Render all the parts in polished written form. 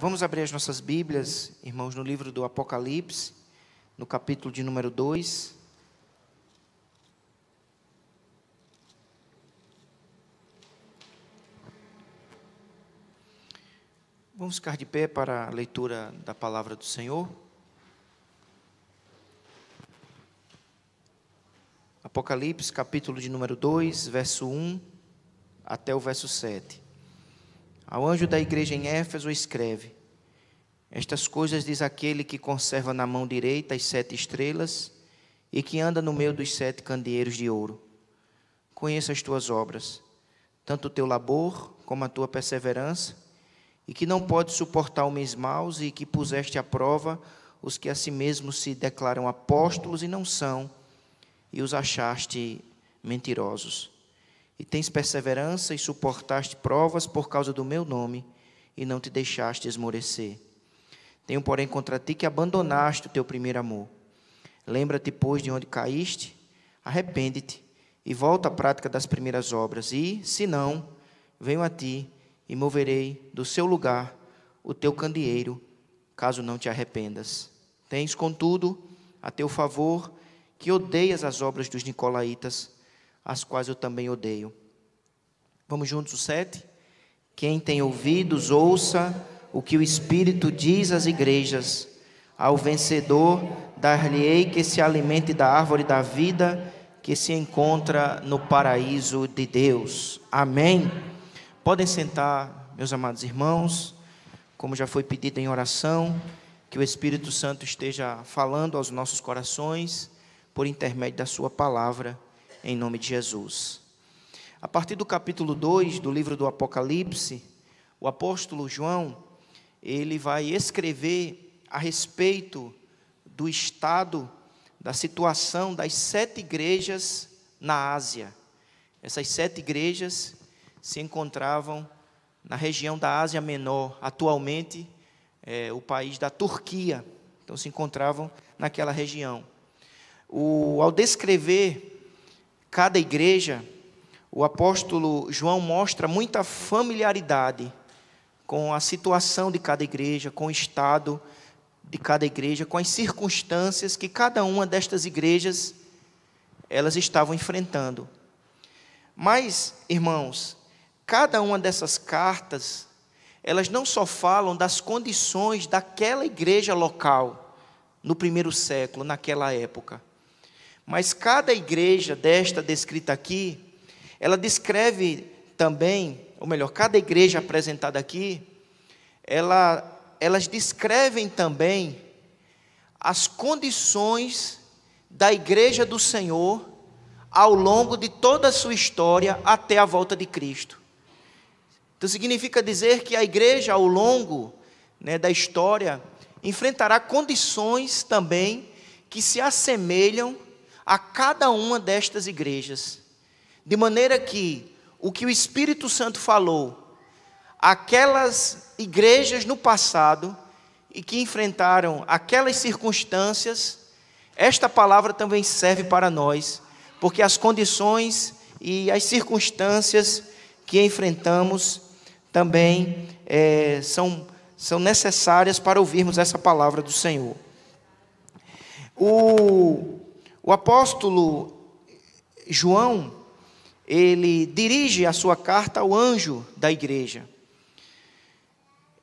Vamos abrir as nossas Bíblias, irmãos, no livro do Apocalipse, no capítulo de número 2. Vamos ficar de pé para a leitura da palavra do Senhor. Apocalipse, capítulo de número 2, verso 1 até o verso 7. Ao anjo da igreja em Éfeso escreve: Estas coisas diz aquele que conserva na mão direita as 7 estrelas e que anda no meio dos 7 candeeiros de ouro. Conheço as tuas obras, tanto o teu labor como a tua perseverança, e que não podes suportar homens maus, e que puseste à prova os que a si mesmos se declaram apóstolos e não são, e os achaste mentirosos. E tens perseverança e suportaste provas por causa do meu nome, e não te deixaste esmorecer. Tenho, porém, contra ti que abandonaste o teu primeiro amor. Lembra-te, pois, de onde caíste, arrepende-te, e volta à prática das primeiras obras, e, se não, venho a ti, e moverei do seu lugar o teu candeeiro, caso não te arrependas. Tens, contudo, a teu favor, que odeias as obras dos nicolaítas, as quais eu também odeio. Vamos juntos, o 7? Quem tem ouvidos, ouça o que o Espírito diz às igrejas. Ao vencedor, dar-lhe-ei que se alimente da árvore da vida, que se encontra no paraíso de Deus. Amém. Podem sentar, meus amados irmãos, como já foi pedido em oração, que o Espírito Santo esteja falando aos nossos corações, por intermédio da sua palavra, em nome de Jesus. A partir do capítulo 2 do livro do Apocalipse, o apóstolo João, ele vai escrever a respeito do estado, da situação das 7 igrejas na Ásia. Essas 7 igrejas se encontravam na região da Ásia Menor, atualmente o país da Turquia. Então se encontravam naquela região. Ao descrever cada igreja, o apóstolo João mostra muita familiaridade com a situação de cada igreja, com o estado de cada igreja, com as circunstâncias que cada uma destas igrejas elas estavam enfrentando. Mas, irmãos, cada uma dessas cartas, elas não só falam das condições daquela igreja local, no primeiro século, naquela época, mas cada igreja desta descrita aqui, ela descreve também, ou melhor, cada igreja apresentada aqui, elas descrevem também as condições da igreja do Senhor ao longo de toda a sua história até a volta de Cristo. Então significa dizer que a igreja ao longo da história enfrentará condições também que se assemelham a cada uma destas igrejas, de maneira que o que o Espírito Santo falou, aquelas igrejas no passado e que enfrentaram aquelas circunstâncias, esta palavra também serve para nós, porque as condições e as circunstâncias que enfrentamos também são necessárias para ouvirmos essa palavra do Senhor. O apóstolo João, ele dirige a sua carta ao anjo da igreja.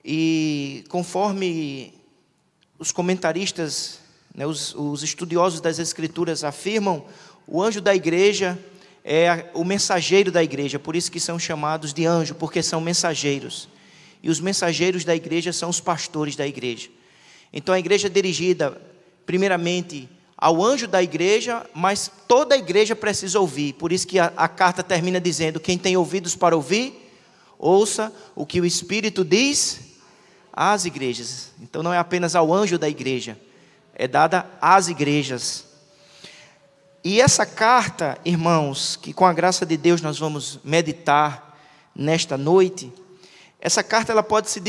E conforme os comentaristas, os estudiosos das Escrituras afirmam, o anjo da igreja é o mensageiro da igreja, por isso que são chamados de anjo, porque são mensageiros. E os mensageiros da igreja são os pastores da igreja. Então a igreja é dirigida primeiramente ao anjo da igreja, mas toda a igreja precisa ouvir. Por isso que a carta termina dizendo: quem tem ouvidos para ouvir, ouça o que o Espírito diz às igrejas. Então não é apenas ao anjo da igreja, é dada às igrejas. E essa carta, irmãos, que com a graça de Deus nós vamos meditar nesta noite, essa carta ela pode ser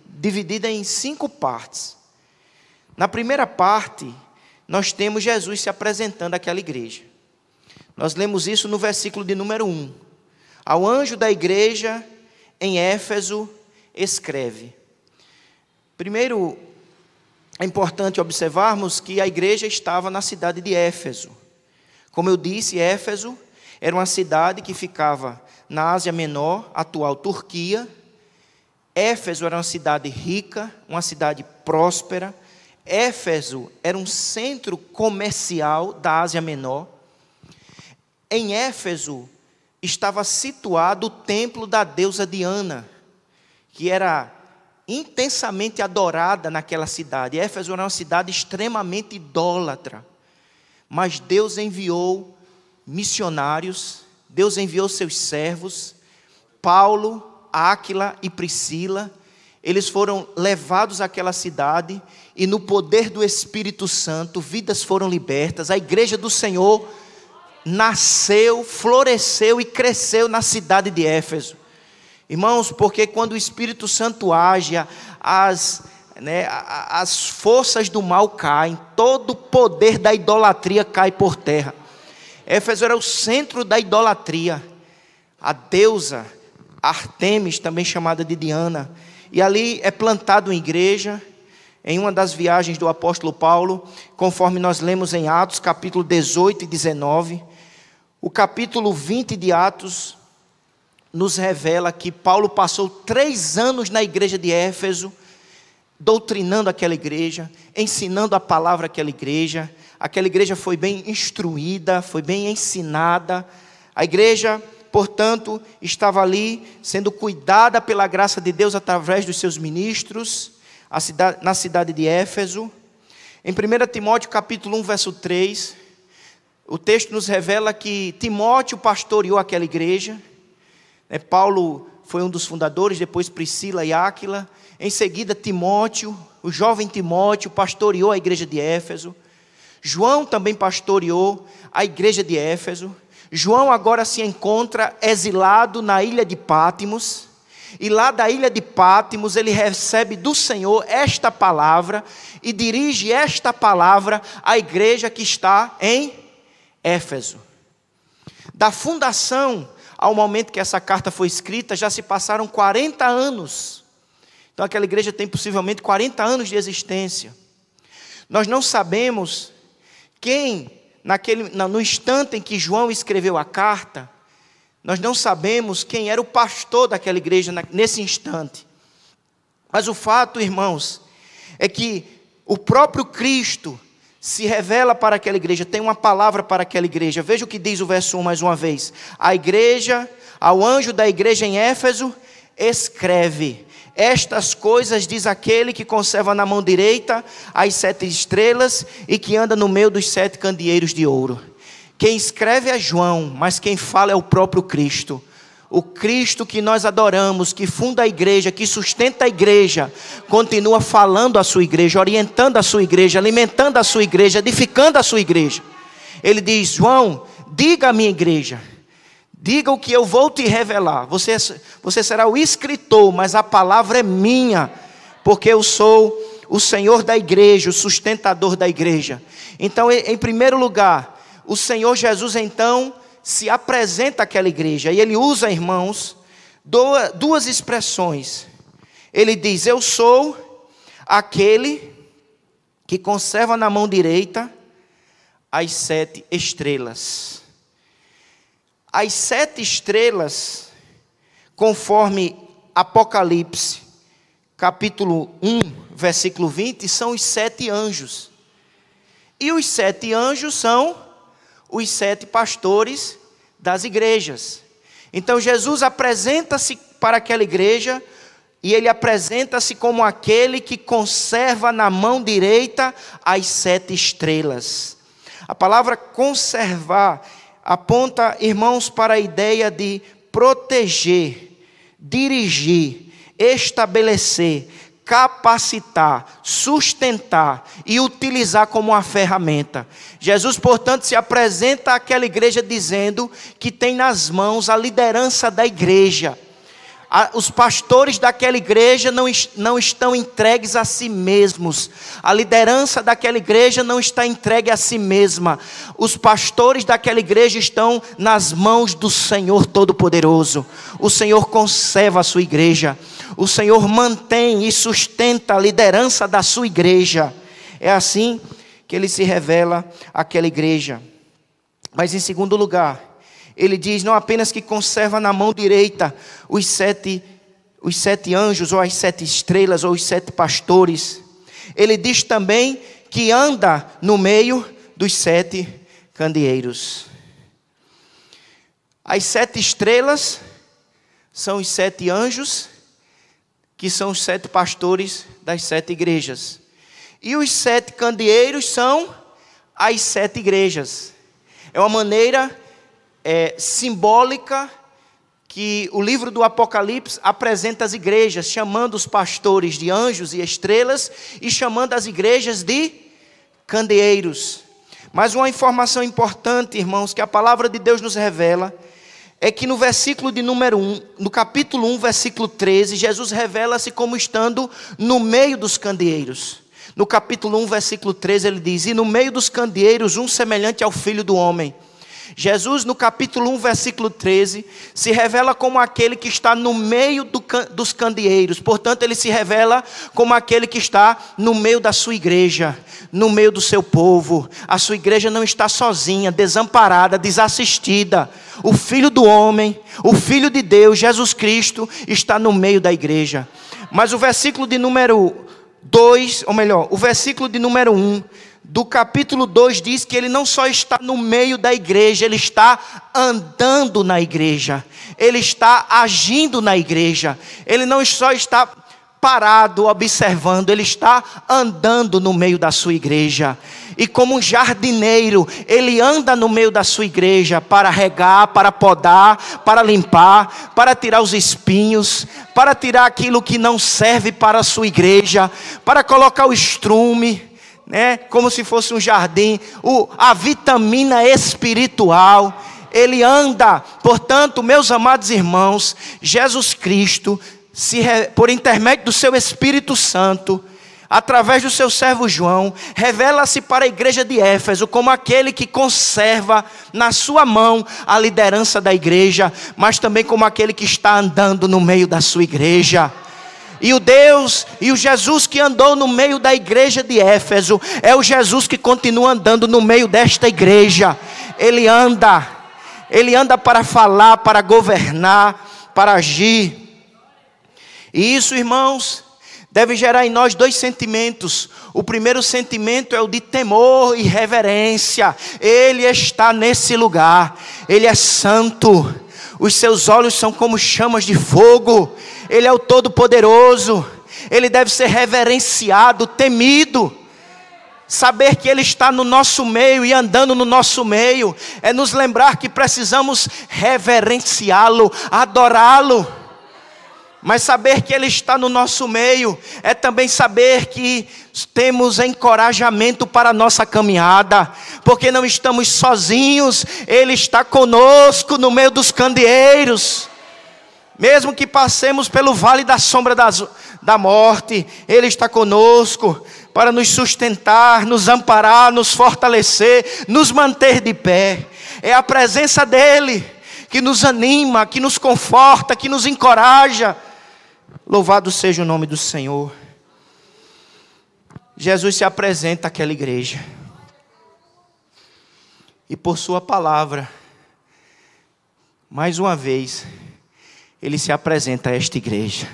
dividida em 5 partes. Na primeira parte, nós temos Jesus se apresentando àquela igreja. Nós lemos isso no versículo de número 1. Ao anjo da igreja em Éfeso, escreve. Primeiro, é importante observarmos que a igreja estava na cidade de Éfeso. Como eu disse, Éfeso era uma cidade que ficava na Ásia Menor, atual Turquia. Éfeso era uma cidade rica, uma cidade próspera. Éfeso era um centro comercial da Ásia Menor. Em Éfeso estava situado o templo da deusa Diana, que era intensamente adorada naquela cidade. Éfeso era uma cidade extremamente idólatra, mas Deus enviou missionários, Deus enviou seus servos, Paulo, Áquila e Priscila. Eles foram levados àquela cidade e no poder do Espírito Santo, vidas foram libertas. A igreja do Senhor nasceu, floresceu e cresceu na cidade de Éfeso. Irmãos, porque quando o Espírito Santo age, as forças do mal caem, todo o poder da idolatria cai por terra. Éfeso era o centro da idolatria. A deusa Ártemis, também chamada de Diana. E ali é plantado uma igreja, em uma das viagens do apóstolo Paulo, conforme nós lemos em Atos, capítulo 18 e 19. O capítulo 20 de Atos nos revela que Paulo passou 3 anos na igreja de Éfeso, doutrinando aquela igreja, ensinando a palavra àquela igreja. Aquela igreja foi bem instruída, foi bem ensinada. A igreja, portanto, estava ali sendo cuidada pela graça de Deus através dos seus ministros, na cidade de Éfeso. Em 1 Timóteo capítulo 1, verso 3, o texto nos revela que Timóteo pastoreou aquela igreja. Paulo foi um dos fundadores, depois Priscila e Áquila. Em seguida, Timóteo, o jovem Timóteo, pastoreou a igreja de Éfeso. João também pastoreou a igreja de Éfeso. João agora se encontra exilado na ilha de Pátimos. E lá da ilha de Pátimos, ele recebe do Senhor esta palavra e dirige esta palavra à igreja que está em Éfeso. Da fundação ao momento que essa carta foi escrita, já se passaram 40 anos. Então aquela igreja tem possivelmente 40 anos de existência. Nós não sabemos quem, no instante em que João escreveu a carta, nós não sabemos quem era o pastor daquela igreja nesse instante. Mas o fato, irmãos, é que o próprio Cristo se revela para aquela igreja, tem uma palavra para aquela igreja. Veja o que diz o verso 1 mais uma vez. A igreja, ao anjo da igreja em Éfeso, escreve: estas coisas diz aquele que conserva na mão direita as 7 estrelas e que anda no meio dos 7 candeeiros de ouro. Quem escreve é João, mas quem fala é o próprio Cristo. O Cristo que nós adoramos, que funda a igreja, que sustenta a igreja, continua falando à sua igreja, orientando a sua igreja, alimentando a sua igreja, edificando a sua igreja. Ele diz: João, diga à minha igreja, diga o que eu vou te revelar. Você será o escritor, mas a palavra é minha, porque eu sou o Senhor da igreja, o sustentador da igreja. Então, em primeiro lugar, o Senhor Jesus então se apresenta àquela igreja, e ele usa, irmãos, duas expressões. Ele diz: eu sou aquele que conserva na mão direita as 7 estrelas. As 7 estrelas, conforme Apocalipse, capítulo 1, versículo 20, são os 7 anjos. E os 7 anjos são os 7 pastores das igrejas. Então Jesus apresenta-se para aquela igreja, e ele apresenta-se como aquele que conserva na mão direita as 7 estrelas. A palavra conservar aponta, irmãos, para a ideia de proteger, dirigir, estabelecer, capacitar, sustentar e utilizar como uma ferramenta. Jesus, portanto, se apresenta àquela igreja dizendo que tem nas mãos a liderança da igreja. Os pastores daquela igreja não estão entregues a si mesmos. A liderança daquela igreja não está entregue a si mesma. Os pastores daquela igreja estão nas mãos do Senhor Todo-Poderoso. O Senhor conserva a sua igreja. O Senhor mantém e sustenta a liderança da sua igreja. É assim que Ele se revela àquela igreja. Mas em segundo lugar, Ele diz não apenas que conserva na mão direita os sete anjos, ou as 7 estrelas, ou os 7 pastores. Ele diz também que anda no meio dos 7 candeeiros. As 7 estrelas são os 7 anjos, que são os 7 pastores das 7 igrejas. E os 7 candeeiros são as 7 igrejas. É uma maneira simbólica que o livro do Apocalipse apresenta as igrejas, chamando os pastores de anjos e estrelas e chamando as igrejas de candeeiros. Mas uma informação importante, irmãos, que a palavra de Deus nos revela, é que no versículo de número 1, no capítulo 1, versículo 13, Jesus revela-se como estando no meio dos candeeiros. No capítulo 1, versículo 13, ele diz: e no meio dos candeeiros, um semelhante ao Filho do Homem. Jesus, no capítulo 1, versículo 13, se revela como aquele que está no meio dos candeeiros. Portanto, ele se revela como aquele que está no meio da sua igreja, no meio do seu povo. A sua igreja não está sozinha, desamparada, desassistida. O Filho do Homem, o Filho de Deus, Jesus Cristo, está no meio da igreja. Mas o versículo de número 2, ou melhor, o versículo de número 1, do capítulo 2 diz que ele não só está no meio da igreja, ele está andando na igreja, ele está agindo na igreja, ele não só está parado observando, ele está andando no meio da sua igreja. E como um jardineiro, ele anda no meio da sua igreja para regar, para podar, para limpar, para tirar os espinhos, para tirar aquilo que não serve para a sua igreja, para colocar o estrume, como se fosse um jardim, a vitamina espiritual. Ele anda. Portanto, meus amados irmãos, Jesus Cristo, por intermédio do seu Espírito Santo, através do seu servo João, revela-se para a igreja de Éfeso como aquele que conserva na sua mão a liderança da igreja, mas também como aquele que está andando no meio da sua igreja. E o Deus e o Jesus que andou no meio da igreja de Éfeso é o Jesus que continua andando no meio desta igreja. Ele anda para falar, para governar, para agir. E isso, irmãos, deve gerar em nós 2 sentimentos. O primeiro sentimento é o de temor e reverência. Ele está nesse lugar, Ele é santo. Os seus olhos são como chamas de fogo. Ele é o Todo-Poderoso. Ele deve ser reverenciado, temido. Saber que Ele está no nosso meio e andando no nosso meio é nos lembrar que precisamos reverenciá-lo, adorá-lo. Mas saber que Ele está no nosso meio é também saber que temos encorajamento para a nossa caminhada, porque não estamos sozinhos. Ele está conosco no meio dos candeeiros. Mesmo que passemos pelo vale da sombra da morte, Ele está conosco para nos sustentar, nos amparar, nos fortalecer, nos manter de pé. É a presença dEle que nos anima, que nos conforta, que nos encoraja. Louvado seja o nome do Senhor. Jesus se apresenta àquela igreja. E por sua palavra, mais uma vez, Ele se apresenta a esta igreja.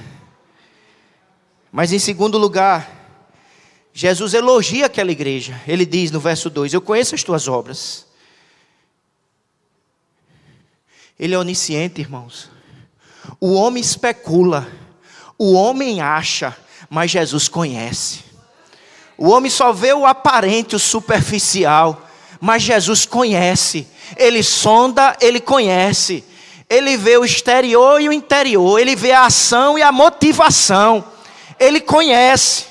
Mas em segundo lugar, Jesus elogia aquela igreja. Ele diz no verso 2, eu conheço as tuas obras. Ele é onisciente, irmãos. O homem especula, o homem acha, mas Jesus conhece. O homem só vê o aparente, o superficial, mas Jesus conhece. Ele sonda, Ele conhece. Ele vê o exterior e o interior. Ele vê a ação e a motivação. Ele conhece.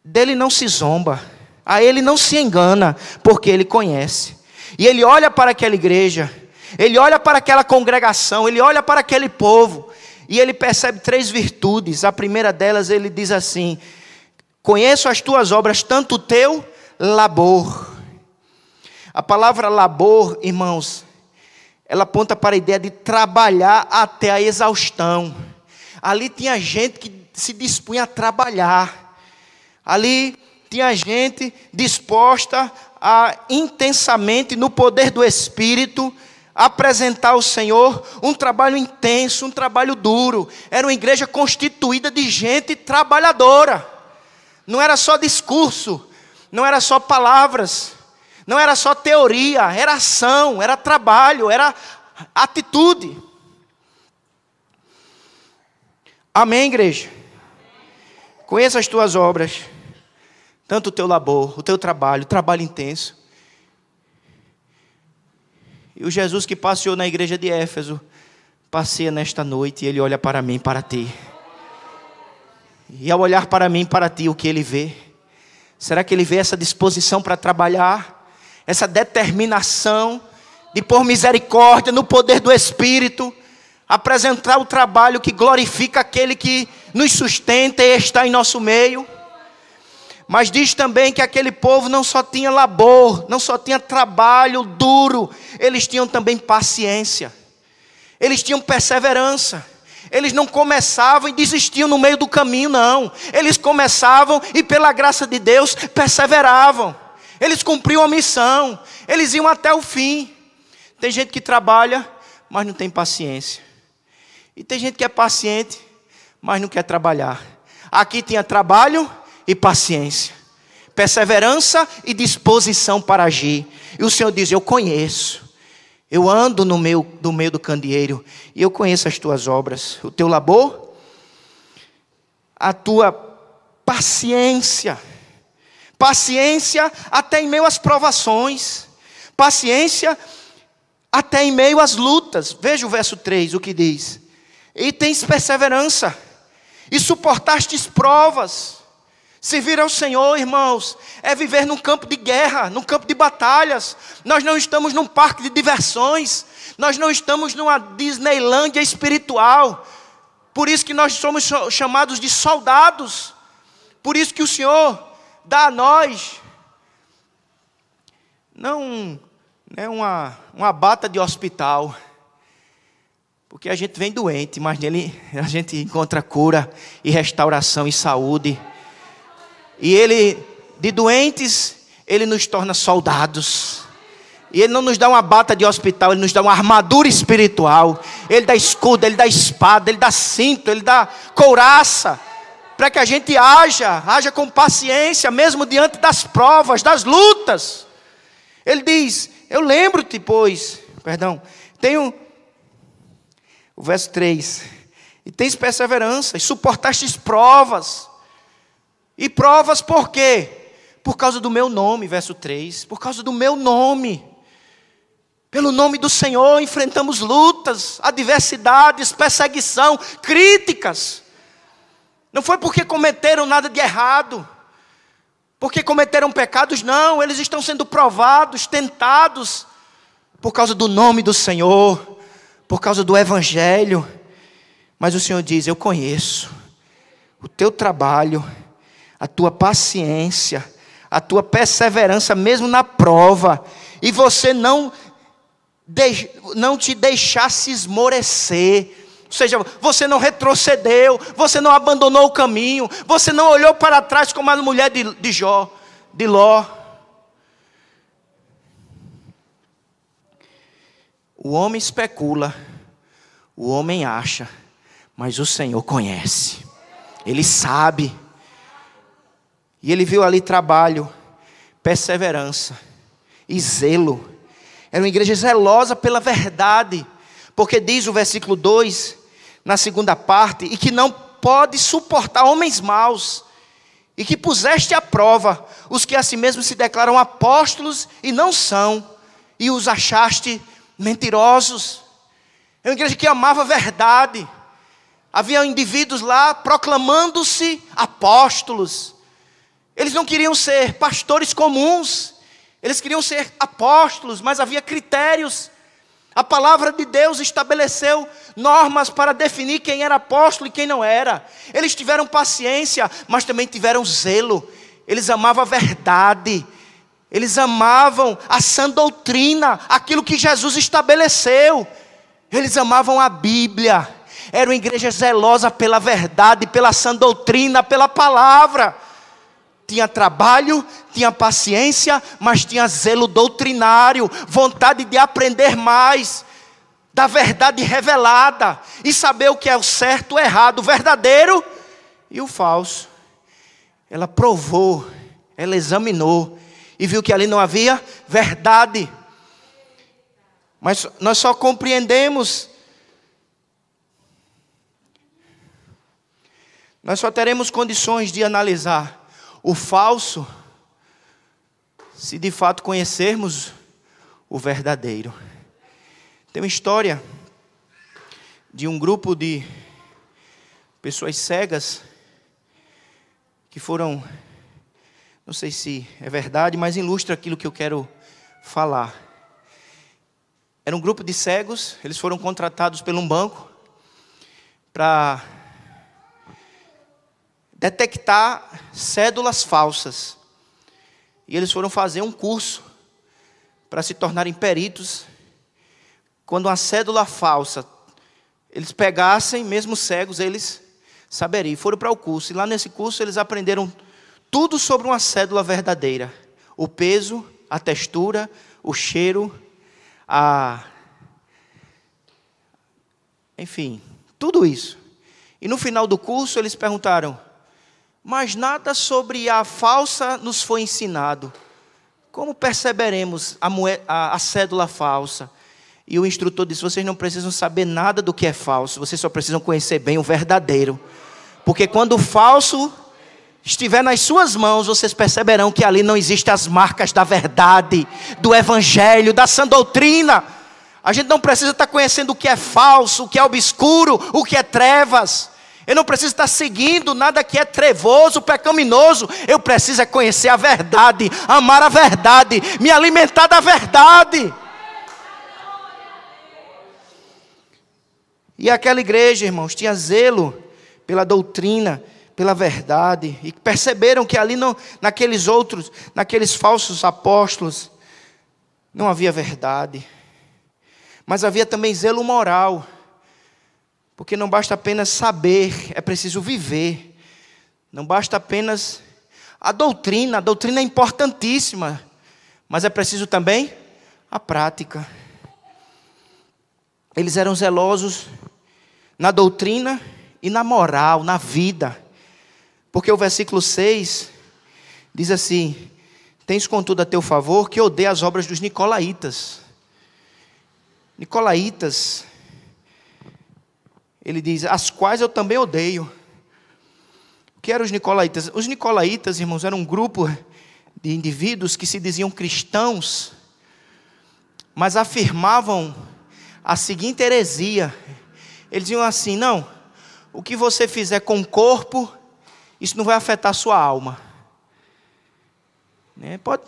Dele não se zomba. A Ele não se engana, porque Ele conhece. E Ele olha para aquela igreja. Ele olha para aquela congregação. Ele olha para aquele povo. e ele percebe 3 virtudes. A primeira delas, ele diz assim: conheço as tuas obras, tanto o teu labor. A palavra labor, irmãos, ela aponta para a ideia de trabalhar até a exaustão. Ali tinha gente que se dispunha a trabalhar. Ali tinha gente disposta a intensamente, no poder do Espírito, apresentar ao Senhor um trabalho intenso, um trabalho duro. Era uma igreja constituída de gente trabalhadora. Não era só discurso, não era só palavras, não era só teoria, era ação, era trabalho, era atitude. Amém, igreja? Conheça as tuas obras, tanto o teu labor, o teu trabalho intenso. E o Jesus que passeou na igreja de Éfeso, passeia nesta noite e ele olha para mim, para ti. E ao olhar para mim, para ti, o que ele vê? Será que ele vê essa disposição para trabalhar? Essa determinação de por misericórdia, no poder do Espírito, apresentar o trabalho que glorifica aquele que nos sustenta e está em nosso meio? Mas diz também que aquele povo não só tinha labor, não só tinha trabalho duro, eles tinham também paciência, eles tinham perseverança. Eles não começavam e desistiam no meio do caminho, não. Eles começavam e pela graça de Deus perseveravam. Eles cumpriam a missão, eles iam até o fim. Tem gente que trabalha, mas não tem paciência. E tem gente que é paciente, mas não quer trabalhar. Aqui tinha trabalho e paciência, perseverança e disposição para agir. E o Senhor diz: eu conheço, eu ando no meio do candeeiro, e eu conheço as tuas obras, o teu labor, a tua paciência. Paciência até em meio às provações, paciência até em meio às lutas. Veja o verso 3, o que diz: e tens perseverança, e suportastes provas. Servir ao Senhor, irmãos, é viver num campo de guerra, num campo de batalhas. Nós não estamos num parque de diversões, nós não estamos numa Disneylândia espiritual. Por isso que nós somos chamados de soldados. Por isso que o Senhor dá a nós não uma bata de hospital, porque a gente vem doente, mas nele a gente encontra cura e restauração e saúde. E Ele, de doentes, Ele nos torna soldados. E Ele não nos dá uma bata de hospital, Ele nos dá uma armadura espiritual. Ele dá escudo, Ele dá espada, Ele dá cinto, Ele dá couraça, para que a gente haja com paciência, mesmo diante das provas, das lutas. Ele diz: eu lembro-te, tenho o verso 3, e tens perseverança, e suportastes provas. E provas por quê? Por causa do meu nome, verso 3, por causa do meu nome. Pelo nome do Senhor enfrentamos lutas, adversidades, perseguição, críticas. Não foi porque cometeram nada de errado, porque cometeram pecados, não. Eles estão sendo provados, tentados, por causa do nome do Senhor, por causa do Evangelho. Mas o Senhor diz: eu conheço o teu trabalho, a tua paciência, a tua perseverança mesmo na prova, e você não te deixasse esmorecer. Ou seja, você não retrocedeu, você não abandonou o caminho, você não olhou para trás como a mulher de Ló. O homem especula, o homem acha, mas o Senhor conhece, Ele sabe. E ele viu ali trabalho, perseverança e zelo. Era uma igreja zelosa pela verdade, porque diz o versículo 2, na segunda parte: e que não pode suportar homens maus, e que puseste à prova os que a si mesmos se declaram apóstolos e não são, e os achaste mentirosos. É uma igreja que amava a verdade. Havia indivíduos lá proclamando-se apóstolos. Eles não queriam ser pastores comuns, eles queriam ser apóstolos, mas havia critérios. A palavra de Deus estabeleceu normas para definir quem era apóstolo e quem não era. Eles tiveram paciência, mas também tiveram zelo. Eles amavam a verdade. Eles amavam a sã doutrina, aquilo que Jesus estabeleceu. Eles amavam a Bíblia. Era uma igreja zelosa pela verdade, pela sã doutrina, pela palavra. Tinha trabalho, tinha paciência, mas tinha zelo doutrinário, vontade de aprender mais da verdade revelada e saber o que é o certo, o errado, o verdadeiro e o falso. Ela provou, ela examinou e viu que ali não havia verdade. Mas nós só compreendemos, nós só teremos condições de analisar o falso se de fato conhecermos o verdadeiro. Tem uma história de um grupo de pessoas cegas que foram, não sei se é verdade, mas ilustra aquilo que eu quero falar. Era um grupo de cegos, eles foram contratados por um banco para detectar cédulas falsas. E eles foram fazer um curso para se tornarem peritos. Quando uma cédula falsa, eles pegassem, mesmo cegos, eles saberiam. Foram para o curso, e lá nesse curso eles aprenderam tudo sobre uma cédula verdadeira. O peso, a textura, o cheiro, enfim, tudo isso. E no final do curso eles perguntaram: mas nada sobre a falsa nos foi ensinado. Como perceberemos a cédula falsa? E o instrutor disse: vocês não precisam saber nada do que é falso, vocês só precisam conhecer bem o verdadeiro. Porque quando o falso estiver nas suas mãos, vocês perceberão que ali não existem as marcas da verdade, do evangelho, da sã doutrina. A gente não precisa estar conhecendo o que é falso, o que é obscuro, o que é trevas. Eu não preciso estar seguindo nada que é trevoso, pecaminoso. Eu preciso é conhecer a verdade, amar a verdade, me alimentar da verdade. E aquela igreja, irmãos, tinha zelo pela doutrina, pela verdade. E perceberam que ali, naqueles falsos apóstolos, não havia verdade. Mas havia também zelo moral. Porque não basta apenas saber, é preciso viver. Não basta apenas a doutrina é importantíssima. Mas é preciso também a prática. Eles eram zelosos na doutrina e na moral, na vida. Porque o versículo 6 diz assim: tens contudo a teu favor que odeia as obras dos nicolaítas. Nicolaítas, ele diz, as quais eu também odeio. O que eram os nicolaítas? Os nicolaítas, irmãos, eram um grupo de indivíduos que se diziam cristãos, mas afirmavam a seguinte heresia. Eles diziam assim: não, o que você fizer com o corpo, isso não vai afetar a sua alma.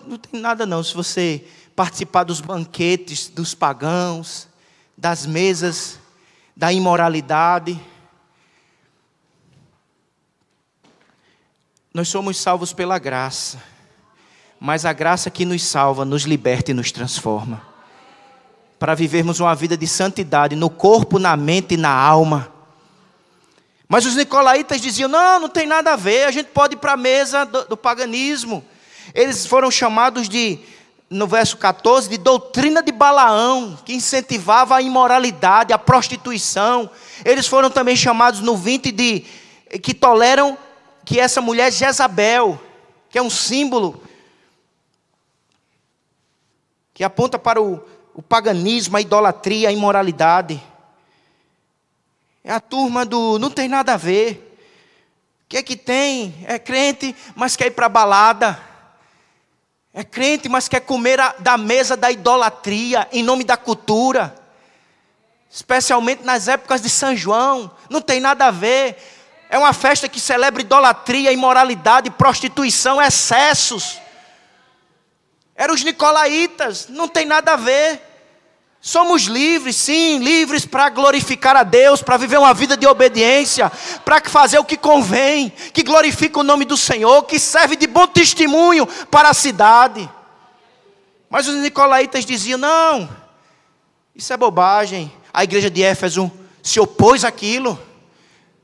Não tem nada não, se você participar dos banquetes dos pagãos, das mesas da imoralidade. Nós somos salvos pela graça, mas a graça que nos salva, nos liberta e nos transforma, para vivermos uma vida de santidade no corpo, na mente e na alma. Mas os nicolaítas diziam: não tem nada a ver, a gente pode ir para a mesa do paganismo. Eles foram chamados no verso 14, de doutrina de Balaão, que incentivava a imoralidade, a prostituição. Eles foram também chamados no 20 que toleram que essa mulher Jezabel, que é um símbolo que aponta para o paganismo, a idolatria, a imoralidade. É a turma do não tem nada a ver. O que é que tem? É crente, mas quer ir para a balada. É crente, mas quer comer da mesa da idolatria, em nome da cultura. Especialmente nas épocas de São João. Não tem nada a ver. É uma festa que celebra idolatria, imoralidade, prostituição, excessos. Eram os nicolaítas, não tem nada a ver. Somos livres, sim, livres para glorificar a Deus, para viver uma vida de obediência, para fazer o que convém, que glorifica o nome do Senhor, que serve de bom testemunho para a cidade. Mas os nicolaítas diziam, não, isso é bobagem. A igreja de Éfeso se opôs àquilo,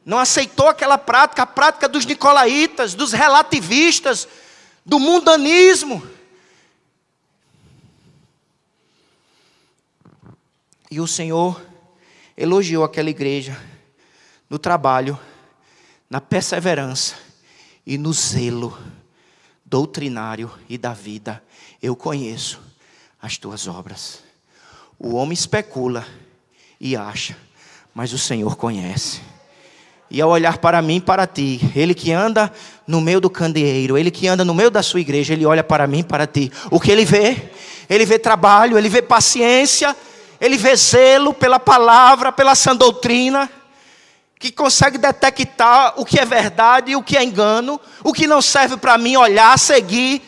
não aceitou aquela prática, a prática dos nicolaítas, dos relativistas, do mundanismo. E o Senhor elogiou aquela igreja no trabalho, na perseverança e no zelo doutrinário e da vida. Eu conheço as tuas obras. O homem especula e acha, mas o Senhor conhece. E ao olhar para mim e para ti, Ele que anda no meio do candeeiro, Ele que anda no meio da sua igreja, Ele olha para mim e para ti. O que Ele vê? Ele vê trabalho, Ele vê paciência, Ele vê zelo pela palavra, pela sã doutrina, que consegue detectar o que é verdade e o que é engano, o que não serve para mim olhar, seguir.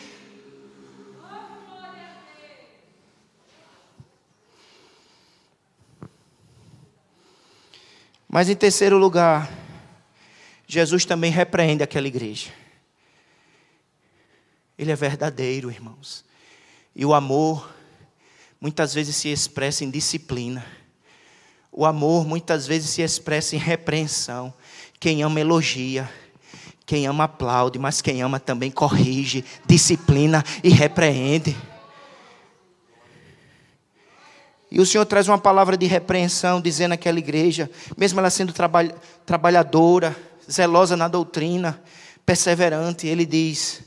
Mas em terceiro lugar, Jesus também repreende aquela igreja. Ele é verdadeiro, irmãos. E o amor muitas vezes se expressa em disciplina. O amor muitas vezes se expressa em repreensão. Quem ama elogia, quem ama aplaude, mas quem ama também corrige, disciplina e repreende. E o Senhor traz uma palavra de repreensão, dizendo àquela igreja, mesmo ela sendo trabalhadora, zelosa na doutrina, perseverante, Ele diz,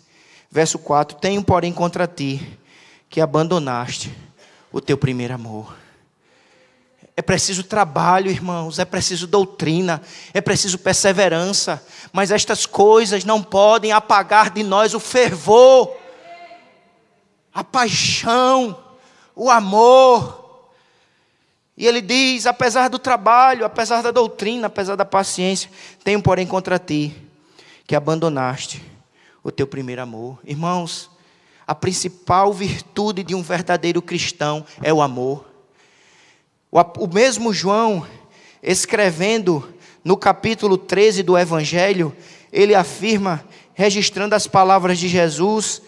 verso 4, tenho porém contra ti, que abandonaste o teu primeiro amor. É preciso trabalho, irmãos, é preciso doutrina, é preciso perseverança, mas estas coisas não podem apagar de nós o fervor, a paixão, o amor. E Ele diz, apesar do trabalho, apesar da doutrina, apesar da paciência, tenho porém contra ti, que abandonaste o teu primeiro amor. Irmãos, a principal virtude de um verdadeiro cristão é o amor. O mesmo João, escrevendo no capítulo 13 do Evangelho, ele afirma, registrando as palavras de Jesus,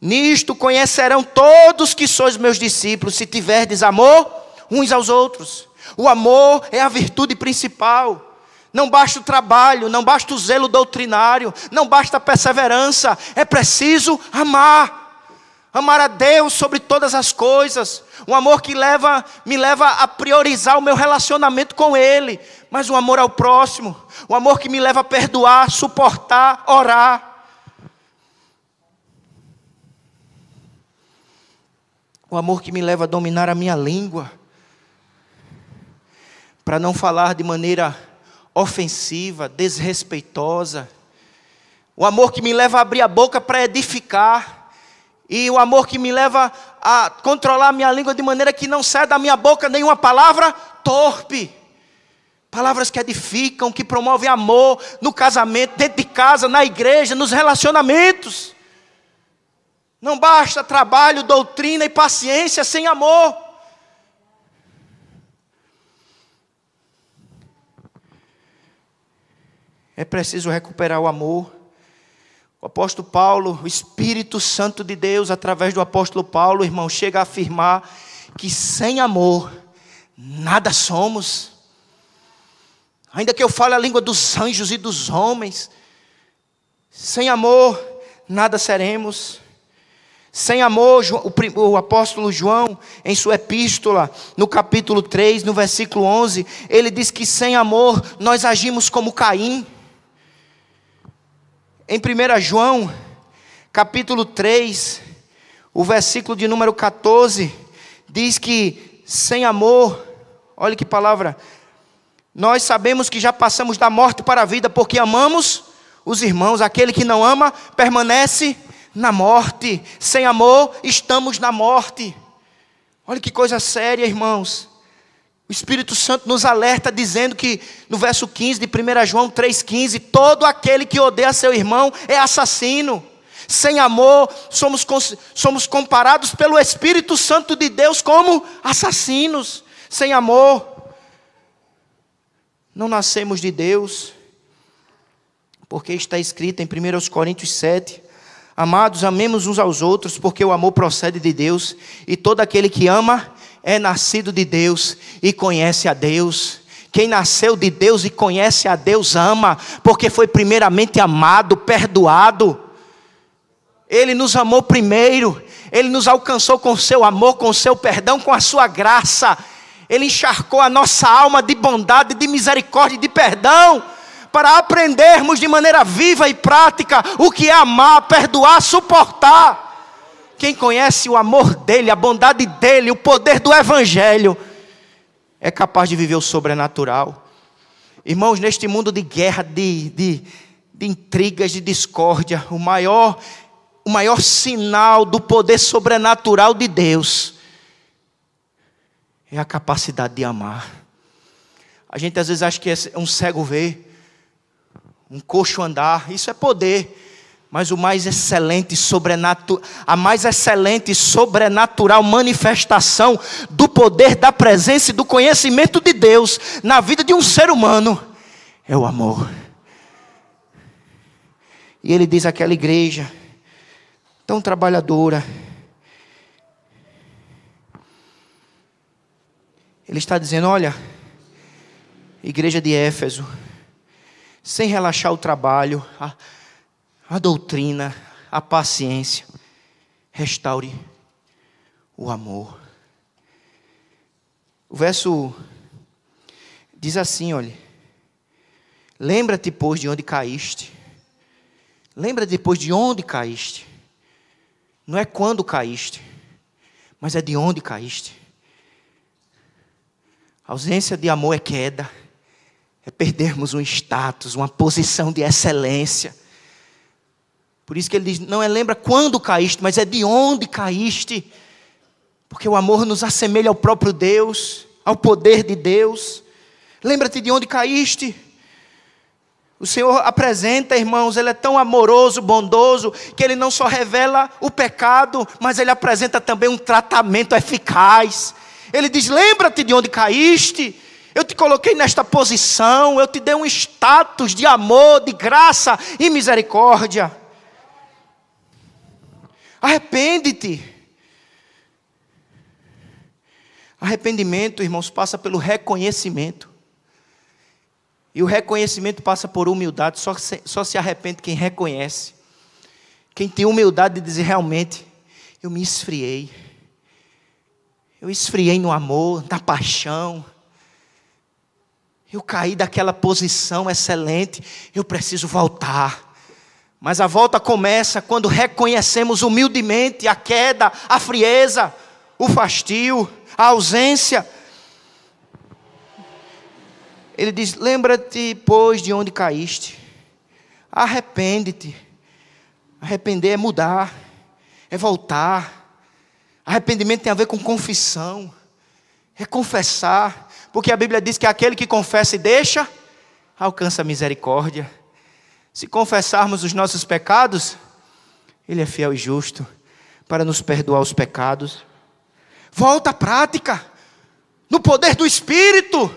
nisto conhecerão todos que sois meus discípulos, se tiverdes amor uns aos outros. O amor é a virtude principal. Não basta o trabalho, não basta o zelo doutrinário, não basta a perseverança, é preciso amar. Amar a Deus sobre todas as coisas. Um amor que me leva a priorizar o meu relacionamento com Ele. Mas o amor ao próximo. O amor que me leva a perdoar, suportar, orar. O amor que me leva a dominar a minha língua. Para não falar de maneira ofensiva, desrespeitosa. O amor que me leva a abrir a boca para edificar. E o amor que me leva a controlar a minha língua de maneira que não saia da minha boca nenhuma palavra torpe. Palavras que edificam, que promovem amor no casamento, dentro de casa, na igreja, nos relacionamentos. Não basta trabalho, doutrina e paciência sem amor. É preciso recuperar o amor. O apóstolo Paulo, o Espírito Santo de Deus, através do apóstolo Paulo, irmão, chega a afirmar que sem amor, nada somos. Ainda que eu fale a língua dos anjos e dos homens, sem amor, nada seremos. Sem amor, o apóstolo João, em sua epístola, no capítulo 3, no versículo 11, ele diz que sem amor, nós agimos como Caim. Em 1 João, capítulo 3, o versículo de número 14, diz que sem amor, olha que palavra, nós sabemos que já passamos da morte para a vida, porque amamos os irmãos. Aquele que não ama, permanece na morte. Sem amor, estamos na morte. Olha que coisa séria, irmãos. O Espírito Santo nos alerta dizendo que, no verso 15 de 1 João 3,15, todo aquele que odeia seu irmão é assassino. Sem amor, somos comparados pelo Espírito Santo de Deus como assassinos. Sem amor, não nascemos de Deus. Porque está escrito em 1 Coríntios 7, amados, amemos uns aos outros, porque o amor procede de Deus, e todo aquele que ama é nascido de Deus e conhece a Deus. Quem nasceu de Deus e conhece a Deus ama, porque foi primeiramente amado, perdoado. Ele nos amou primeiro, Ele nos alcançou com o seu amor, com o seu perdão, com a sua graça. Ele encharcou a nossa alma de bondade, de misericórdia e de perdão, para aprendermos de maneira viva e prática o que é amar, perdoar, suportar. Quem conhece o amor dele, a bondade dele, o poder do Evangelho, é capaz de viver o sobrenatural. Irmãos, neste mundo de guerra, de intrigas, de discórdia, o maior sinal do poder sobrenatural de Deus é a capacidade de amar. A gente às vezes acha que é um cego ver, um coxo andar, isso é poder. Mas a mais excelente sobrenatural manifestação do poder, da presença e do conhecimento de Deus na vida de um ser humano é o amor. E ele diz àquela igreja tão trabalhadora, ele está dizendo: olha, igreja de Éfeso, sem relaxar o trabalho, a doutrina, a paciência, restaure o amor. O verso diz assim, olha: lembra-te, pois, de onde caíste. Lembra-te, depois, de onde caíste. Não é quando caíste, mas é de onde caíste. A ausência de amor é queda, é perdermos um status, uma posição de excelência. Por isso que ele diz, não é lembra quando caíste, mas é de onde caíste. Porque o amor nos assemelha ao próprio Deus, ao poder de Deus. Lembra-te de onde caíste. O Senhor apresenta, irmãos, Ele é tão amoroso, bondoso, que Ele não só revela o pecado, mas Ele apresenta também um tratamento eficaz. Ele diz, lembra-te de onde caíste. Eu te coloquei nesta posição, eu te dei um status de amor, de graça e misericórdia. Arrepende-te. Arrependimento, irmãos, passa pelo reconhecimento. E o reconhecimento passa por humildade. Só se arrepende quem reconhece. Quem tem humildade de dizer, realmente, eu me esfriei. Eu esfriei no amor, na paixão. Eu caí daquela posição excelente. Eu preciso voltar. Mas a volta começa quando reconhecemos humildemente a queda, a frieza, o fastio, a ausência. Ele diz, lembra-te, pois, de onde caíste. Arrepende-te. Arrepender é mudar, é voltar. Arrependimento tem a ver com confissão, é confessar. Porque a Bíblia diz que aquele que confessa e deixa, alcança a misericórdia. Se confessarmos os nossos pecados, Ele é fiel e justo para nos perdoar os pecados. Volta à prática, no poder do Espírito.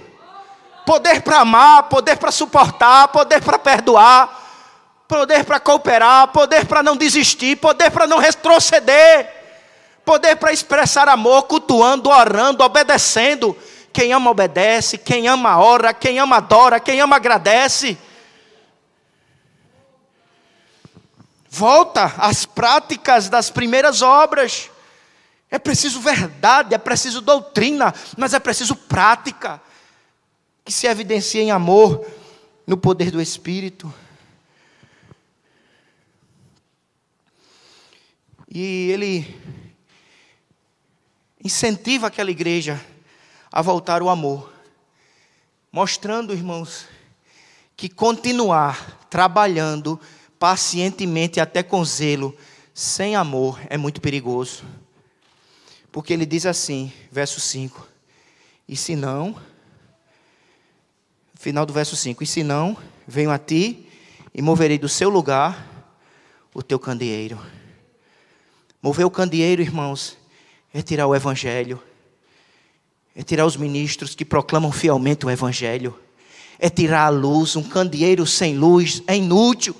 Poder para amar, poder para suportar, poder para perdoar, poder para cooperar, poder para não desistir, poder para não retroceder, poder para expressar amor, cultuando, orando, obedecendo. Quem ama obedece, quem ama ora, quem ama adora, quem ama agradece. Volta às práticas das primeiras obras. É preciso verdade, é preciso doutrina, mas é preciso prática, que se evidencia em amor, no poder do Espírito. E ele incentiva aquela igreja a voltar ao amor, mostrando, irmãos, que continuar trabalhando pacientemente até com zelo, sem amor, é muito perigoso. Porque ele diz assim, verso 5, e se não, final do verso 5, e se não, venho a ti e moverei do seu lugar o teu candeeiro. Mover o candeeiro, irmãos, é tirar o evangelho. É tirar os ministros que proclamam fielmente o evangelho. É tirar a luz. Um candeeiro sem luz é inútil.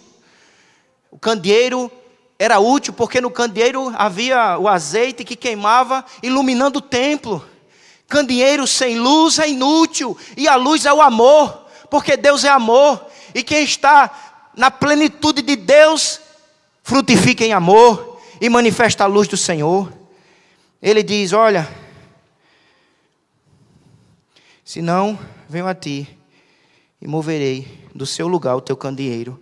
O candeeiro era útil porque no candeeiro havia o azeite que queimava, iluminando o templo. Candeeiro sem luz é inútil. E a luz é o amor, porque Deus é amor. E quem está na plenitude de Deus, frutifica em amor e manifesta a luz do Senhor. Ele diz, olha, se não, venho a ti e moverei do seu lugar o teu candeeiro,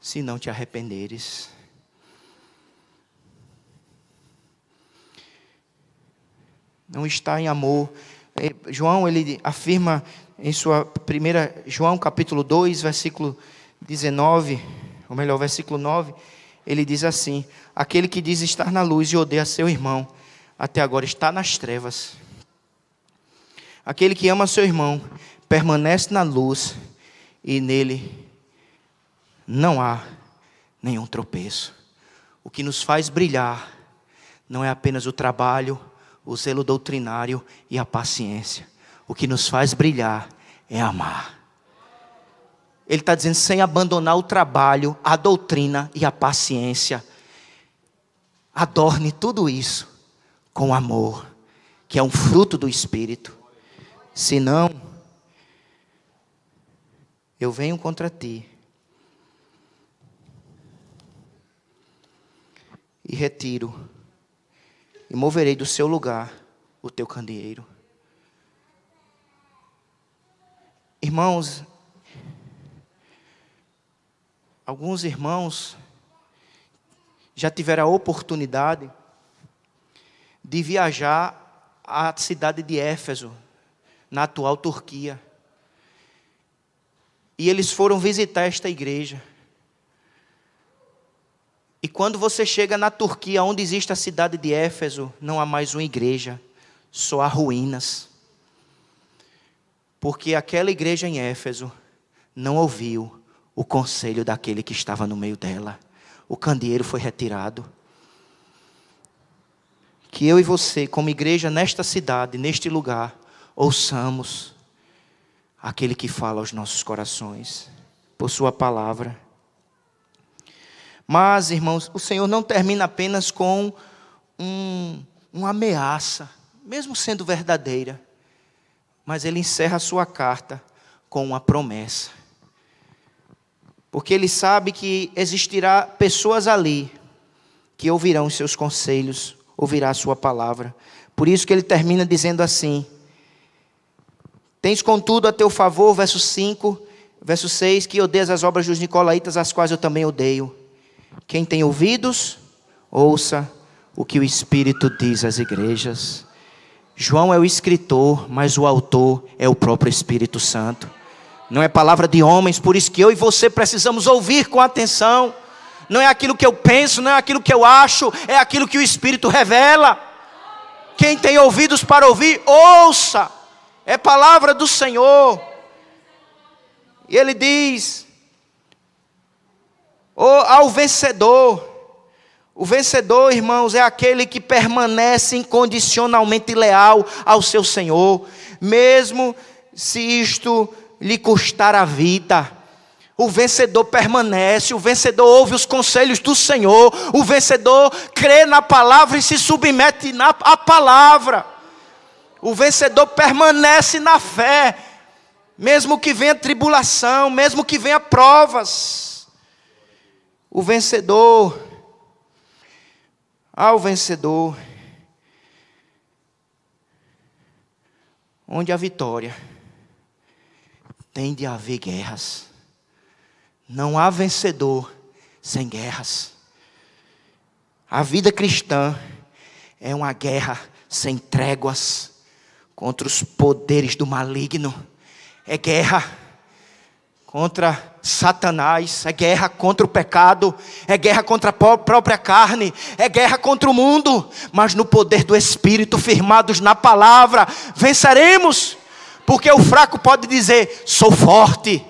se não te arrependeres. Não está em amor. João, ele afirma em sua primeira, João capítulo 2, versículo 19, ou melhor, versículo 9, ele diz assim, aquele que diz estar na luz e odeia seu irmão, até agora está nas trevas. Aquele que ama seu irmão, permanece na luz, e nele não há nenhum tropeço. O que nos faz brilhar, não é apenas o trabalho, o zelo doutrinário e a paciência. O que nos faz brilhar é amar. Ele está dizendo, sem abandonar o trabalho, a doutrina e a paciência. Adorne tudo isso com amor, que é um fruto do Espírito. Senão, eu venho contra ti e retiro e moverei do seu lugar o teu candeeiro. Irmãos, alguns irmãos já tiveram a oportunidade de viajar à cidade de Éfeso, na atual Turquia. E eles foram visitar esta igreja. E quando você chega na Turquia, onde existe a cidade de Éfeso, não há mais uma igreja, só há ruínas. Porque aquela igreja em Éfeso não ouviu o conselho daquele que estava no meio dela. O candeeiro foi retirado. Que eu e você, como igreja nesta cidade, neste lugar, ouçamos aquele que fala aos nossos corações, por sua palavra. Mas, irmãos, o Senhor não termina apenas com uma ameaça, mesmo sendo verdadeira, mas Ele encerra a sua carta com uma promessa. Porque Ele sabe que existirá pessoas ali que ouvirão os seus conselhos, ouvirá a sua palavra. Por isso que Ele termina dizendo assim, tens contudo a teu favor, verso 5, verso 6, que odeias as obras dos nicolaítas, as quais eu também odeio. Quem tem ouvidos, ouça o que o Espírito diz às igrejas. João é o escritor, mas o autor é o próprio Espírito Santo. Não é palavra de homens, por isso que eu e você precisamos ouvir com atenção. Não é aquilo que eu penso, não é aquilo que eu acho, é aquilo que o Espírito revela. Quem tem ouvidos para ouvir, ouça. É palavra do Senhor. E Ele diz, ao vencedor. O vencedor, irmãos, é aquele que permanece incondicionalmente leal ao seu Senhor, mesmo se isto lhe custar a vida. O vencedor permanece, o vencedor ouve os conselhos do Senhor, o vencedor crê na palavra e se submete à palavra. O vencedor permanece na fé, mesmo que venha tribulação, mesmo que venha provas. O vencedor, ao vencedor, onde a vitória, tem de haver guerras. Não há vencedor sem guerras. A vida cristã é uma guerra sem tréguas contra os poderes do maligno. É guerra contra Satanás, é guerra contra o pecado, é guerra contra a própria carne, é guerra contra o mundo, mas no poder do Espírito, firmados na palavra, venceremos. Porque o fraco pode dizer, sou forte.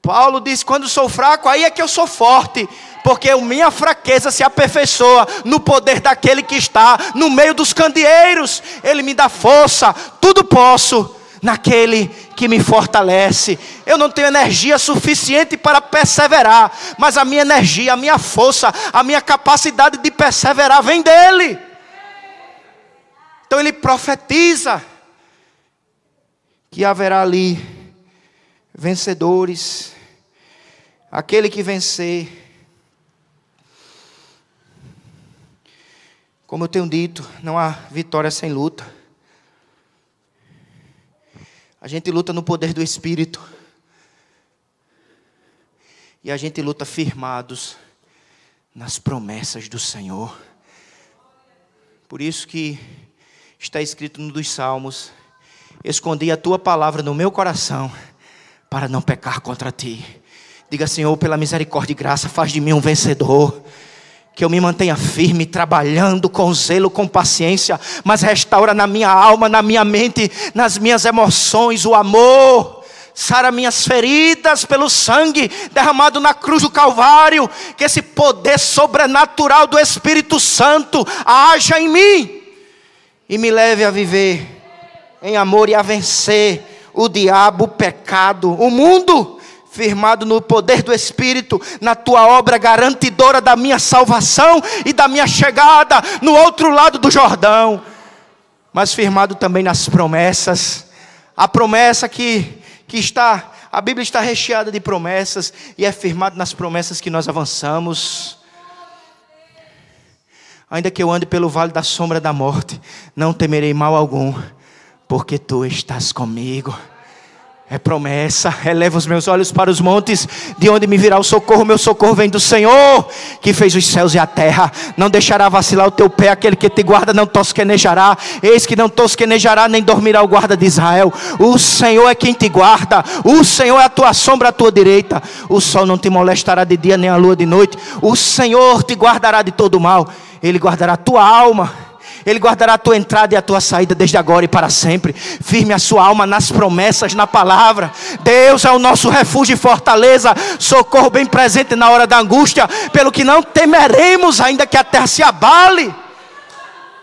Paulo diz: quando sou fraco, aí é que eu sou forte. Porque a minha fraqueza se aperfeiçoa no poder daquele que está no meio dos candeeiros. Ele me dá força, tudo posso naquele que me fortalece. Eu não tenho energia suficiente para perseverar, mas a minha energia, a minha força, a minha capacidade de perseverar vem dele. Então ele profetiza que haverá ali vencedores. Aquele que vencer. Como eu tenho dito, não há vitória sem luta. A gente luta no poder do Espírito. E a gente luta firmados nas promessas do Senhor. Por isso que está escrito no dos Salmos: escondi a tua palavra no meu coração, para não pecar contra ti. Diga: Senhor, pela misericórdia e graça, faz de mim um vencedor. Que eu me mantenha firme, trabalhando com zelo, com paciência, mas restaura na minha alma, na minha mente, nas minhas emoções, o amor. Sara minhas feridas pelo sangue derramado na cruz do Calvário. Que esse poder sobrenatural do Espírito Santo haja em mim e me leve a viver em amor e a vencer o diabo, o pecado, o mundo, firmado no poder do Espírito, na tua obra garantidora da minha salvação e da minha chegada no outro lado do Jordão, mas firmado também nas promessas. A promessa que está, a Bíblia está recheada de promessas, e é firmado nas promessas que nós avançamos. Ainda que eu ande pelo vale da sombra da morte, não temerei mal algum, porque tu estás comigo. É promessa. Eleva os meus olhos para os montes, de onde me virá o socorro. Meu socorro vem do Senhor, que fez os céus e a terra. Não deixará vacilar o teu pé, aquele que te guarda não tosquenejará. Eis que não tosquenejará, nem dormirá o guarda de Israel. O Senhor é quem te guarda. O Senhor é a tua sombra à tua direita. O sol não te molestará de dia, nem a lua de noite. O Senhor te guardará de todo mal. Ele guardará a tua alma. Ele guardará a tua entrada e a tua saída desde agora e para sempre. Firme a sua alma nas promessas, na palavra. Deus é o nosso refúgio e fortaleza, socorro bem presente na hora da angústia, pelo que não temeremos, ainda que a terra se abale.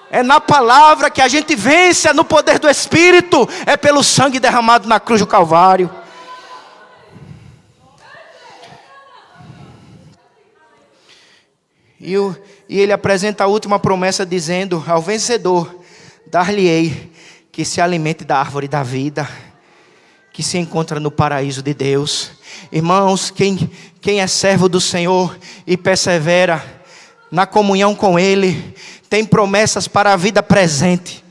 É na palavra que a gente vence, é no poder do Espírito, é pelo sangue derramado na cruz do Calvário. E ele apresenta a última promessa dizendo: ao vencedor dar-lhe-ei que se alimente da árvore da vida, que se encontra no paraíso de Deus. Irmãos, quem é servo do Senhor e persevera na comunhão com Ele, tem promessas para a vida presente.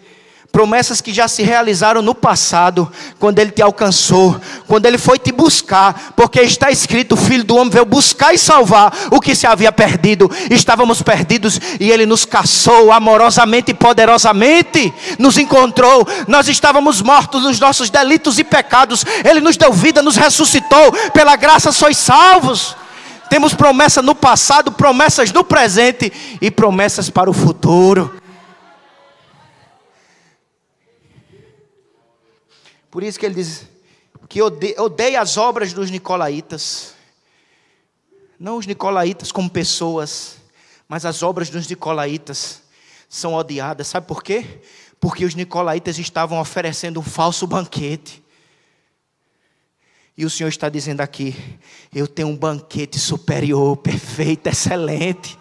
Promessas que já se realizaram no passado, quando Ele te alcançou, quando Ele foi te buscar, porque está escrito: o Filho do Homem veio buscar e salvar o que se havia perdido. Estávamos perdidos e Ele nos caçou amorosamente e poderosamente, nos encontrou. Nós estávamos mortos nos nossos delitos e pecados, Ele nos deu vida, nos ressuscitou, pela graça sois salvos. Temos promessas no passado, promessas no presente e promessas para o futuro. Por isso que ele diz que odeia as obras dos nicolaítas. Não os nicolaítas como pessoas, mas as obras dos nicolaítas são odiadas. Sabe por quê? Porque os nicolaítas estavam oferecendo um falso banquete. E o Senhor está dizendo aqui: eu tenho um banquete superior, perfeito, excelente.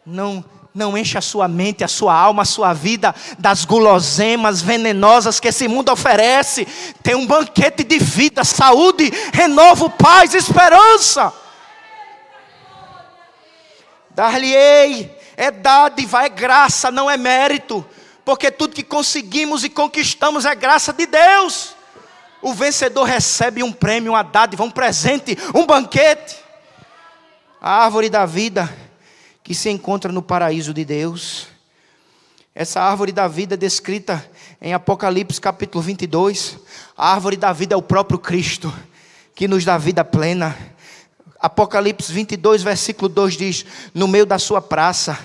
Não enche a sua mente, a sua alma, a sua vida das guloseimas venenosas que esse mundo oferece. Tem um banquete de vida, saúde, renovo, paz, esperança. Dar-lhe-ei, é dádiva, é graça, não é mérito. Porque tudo que conseguimos e conquistamos é graça de Deus. O vencedor recebe um prêmio, uma dádiva, um presente, um banquete. A árvore da vida que se encontra no paraíso de Deus. Essa árvore da vida é descrita em Apocalipse capítulo 22. A árvore da vida é o próprio Cristo, que nos dá vida plena. Apocalipse 22, versículo 2 diz: no meio da sua praça,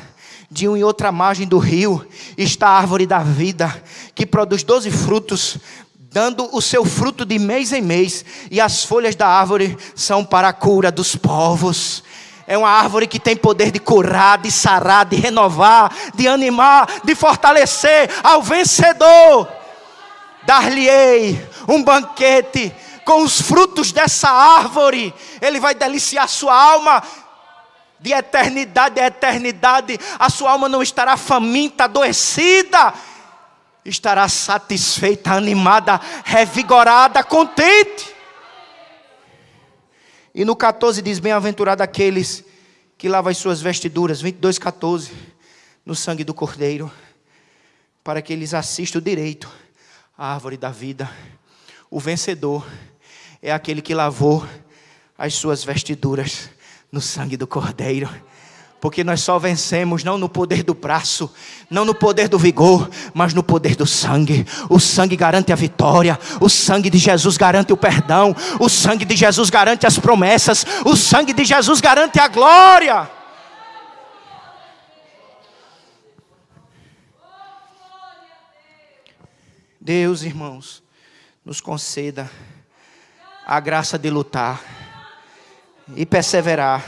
de uma e outra margem do rio, está a árvore da vida, que produz 12 frutos, dando o seu fruto de mês em mês, e as folhas da árvore são para a cura dos povos. É uma árvore que tem poder de curar, de sarar, de renovar, de animar, de fortalecer. Ao vencedor dar-lhe-ei um banquete com os frutos dessa árvore. Ele vai deliciar sua alma de eternidade a eternidade. A sua alma não estará faminta, adoecida, estará satisfeita, animada, revigorada, contente. E no 14 diz: bem-aventurado aqueles que lavam as suas vestiduras, 22:14, no sangue do Cordeiro, para que eles assistam direito à árvore da vida. O vencedor é aquele que lavou as suas vestiduras no sangue do Cordeiro. Porque nós só vencemos não no poder do braço, não no poder do vigor, mas no poder do sangue. O sangue garante a vitória. O sangue de Jesus garante o perdão. O sangue de Jesus garante as promessas. O sangue de Jesus garante a glória. Deus, irmãos, nos conceda a graça de lutar e perseverar,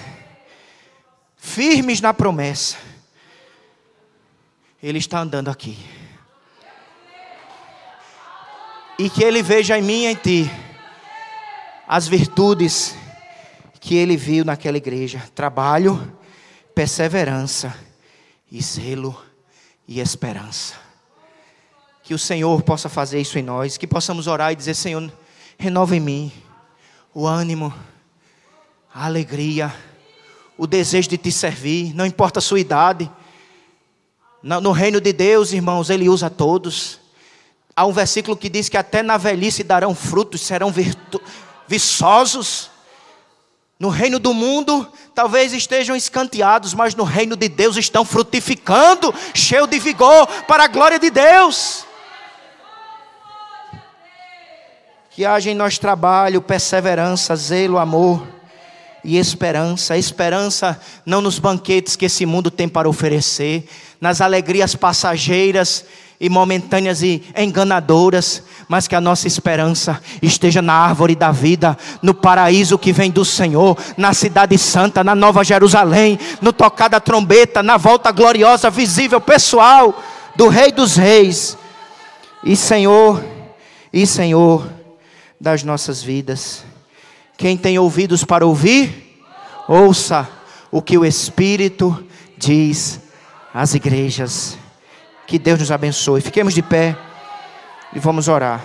firmes na promessa. Ele está andando aqui. E que Ele veja em mim e em ti as virtudes que Ele viu naquela igreja: trabalho, perseverança, e zelo e esperança. Que o Senhor possa fazer isso em nós. Que possamos orar e dizer: Senhor, renova em mim o ânimo, a alegria, o desejo de te servir. Não importa a sua idade. No reino de Deus, irmãos, Ele usa todos. Há um versículo que diz que até na velhice darão frutos, serão viçosos. No reino do mundo talvez estejam escanteados, mas no reino de Deus estão frutificando, cheio de vigor, para a glória de Deus. Que haja em nós trabalho, perseverança, zelo, amor e esperança. Esperança não nos banquetes que esse mundo tem para oferecer, nas alegrias passageiras e momentâneas e enganadoras, mas que a nossa esperança esteja na árvore da vida, no paraíso que vem do Senhor, na cidade santa, na Nova Jerusalém, no tocar da trombeta, na volta gloriosa, visível, pessoal do Rei dos Reis e Senhor das nossas vidas. Quem tem ouvidos para ouvir, ouça o que o Espírito diz às igrejas. Que Deus nos abençoe. Fiquemos de pé e vamos orar.